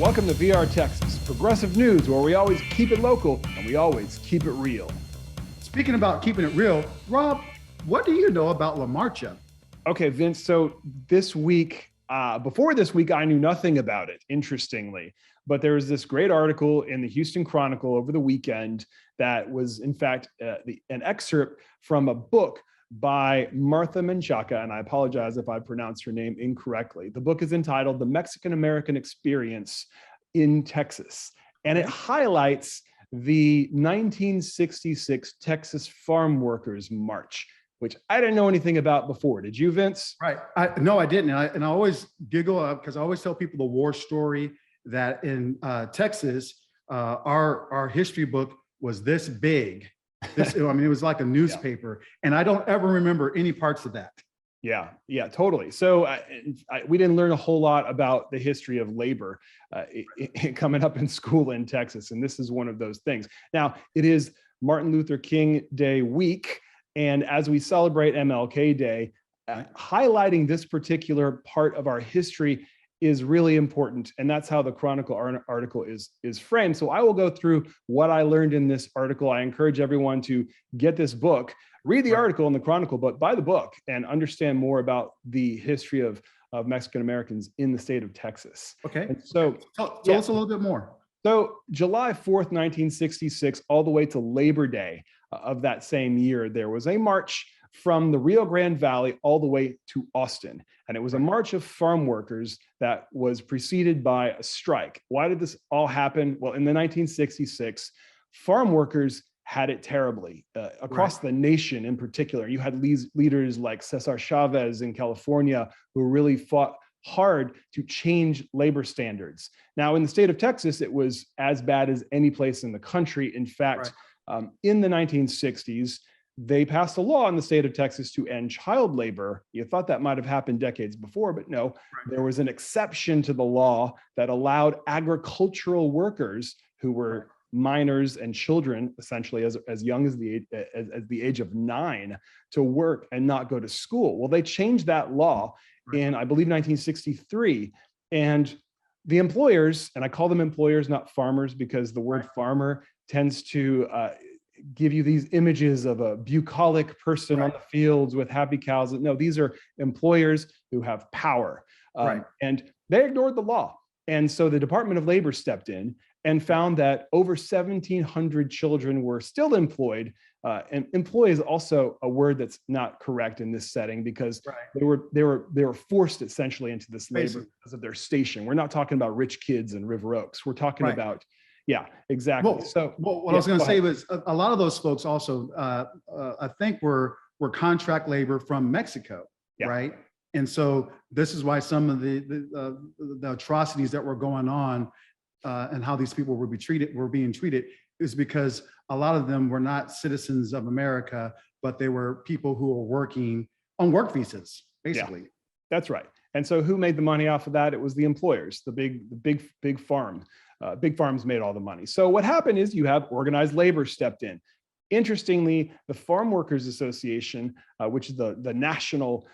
Welcome to VR Texas, progressive news where we always keep it local and we always keep it real. Speaking about keeping it real, Rob, what do you know about La Marcha? Okay, Vince, so this week, before this week, I knew nothing about it, interestingly. But there was this great article in the Houston Chronicle over the weekend that was, in fact, an excerpt from a book by Martha Menchaca, and I apologize if I pronounced her name incorrectly. The book is entitled The Mexican-American Experience in Texas, and it highlights the 1966 Texas Farm Workers March, which I didn't know anything about before. Did you, Vince? Right. No, I didn't. And I always giggle because I always tell people the war story that in Texas, our history book was this big. It was like a newspaper, and I don't ever remember any parts of that. Yeah, totally. So we didn't learn a whole lot about the history of labor coming up in school in Texas, and this is one of those things. Now, it is Martin Luther King Day week, and as we celebrate MLK Day, highlighting this particular part of our history is really important, and that's how the Chronicle article is framed. So I will go through what I learned in this article. I encourage everyone to get this book, read the article in the Chronicle, but buy the book and understand more about the history of Mexican Americans in the state of Texas. Okay. And so tell us a little bit more. So July 4th, 1966, all the way to Labor Day of that same year, there was a march from the Rio Grande Valley all the way to Austin. And it was a march of farm workers that was preceded by a strike. Why did this all happen? Well, in the 1966, farm workers had it terribly across the nation in particular. You had leaders like Cesar Chavez in California who really fought hard to change labor standards. Now, in the state of Texas, it was as bad as any place in the country. In fact, in the 1960s, they passed a law in the state of Texas to end child labor. You thought that might have happened decades before, but no, there was an exception to the law that allowed agricultural workers who were minors and children, essentially as young as the age of 9, to work and not go to school. Well, they changed that law in, I believe, 1963. And the employers, and I call them employers, not farmers, because the word farmer tends to give you these images of a bucolic person on the fields with happy cows. No, these are employers who have power. And they ignored the law. And so the Department of Labor stepped in and found that over 1,700 children were still employed. And employee is also a word that's not correct in this setting because they were forced essentially into this labor because of their station. We're not talking about rich kids in River Oaks. We're talking about, exactly. What I was going to say was a lot of those folks also, I think, were contract labor from Mexico, right? And so this is why some of the atrocities that were going on and how these people were being treated is because a lot of them were not citizens of America, but they were people who were working on work visas, basically. Yeah, that's right. And so who made the money off of that? It was the employers, the big farm. Big farms made all the money. So what happened is you have organized labor stepped in. Interestingly, the Farm Workers Association, which is the national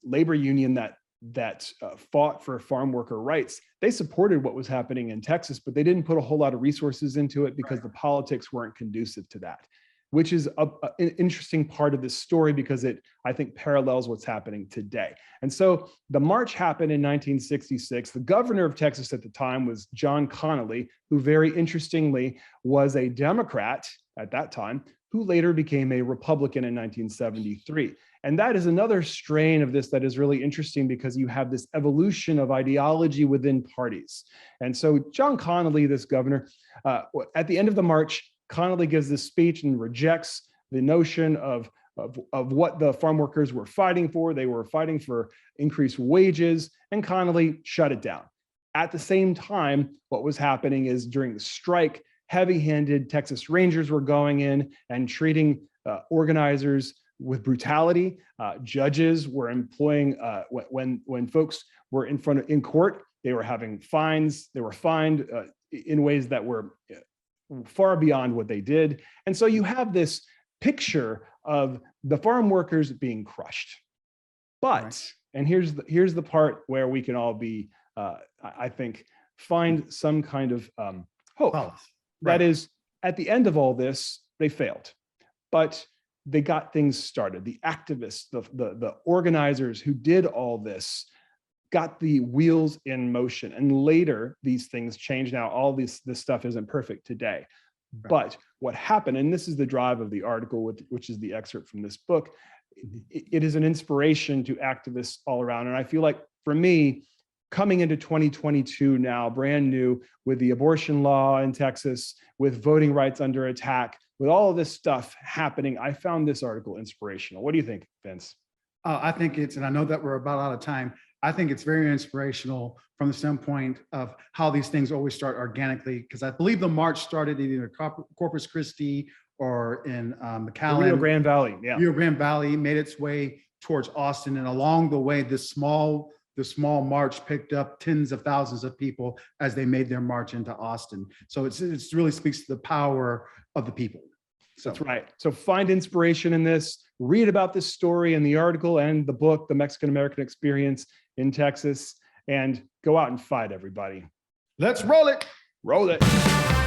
labor union that fought for farm worker rights, they supported what was happening in Texas, but they didn't put a whole lot of resources into it because the politics weren't conducive to that, which is an interesting part of this story because it, I think, parallels what's happening today. And so the march happened in 1966. The governor of Texas at the time was John Connally, who very interestingly was a Democrat at that time, who later became a Republican in 1973. And that is another strain of this that is really interesting because you have this evolution of ideology within parties. And so John Connally, this governor, at the end of the march, Connally gives this speech and rejects the notion of what the farm workers were fighting for. They were fighting for increased wages, and Connally shut it down. At the same time, what was happening is during the strike, heavy-handed Texas Rangers were going in and treating organizers with brutality. Judges were employing, when folks were in court, they were having fines. They were fined in ways that were far beyond what they did. And so you have this picture of the farm workers being crushed. But, and here's the part where we can all be, I think, find some kind of hope. Right. That is, at the end of all this, they failed, but they got things started. The activists, the organizers who did all this got the wheels in motion. And later, these things changed. Now, all this stuff isn't perfect today. Right. But what happened, and this is the drive of the article, which is the excerpt from this book, it is an inspiration to activists all around. And I feel like, for me, coming into 2022 now, brand new, with the abortion law in Texas, with voting rights under attack, with all of this stuff happening, I found this article inspirational. What do you think, Vince? I think it's, and I know that we're about out of time, I think it's very inspirational from the standpoint of how these things always start organically, because I believe the march started in either Corpus Christi or in McAllen. Rio Grande Valley, yeah. Rio Grande Valley made its way towards Austin, and along the way, the small march picked up tens of thousands of people as they made their march into Austin. So it really speaks to the power of the people. So. That's right. So find inspiration in this. Read about this story in the article and the book, The Mexican-American Experience in Texas, and go out and fight, everybody. Let's roll it. Roll it.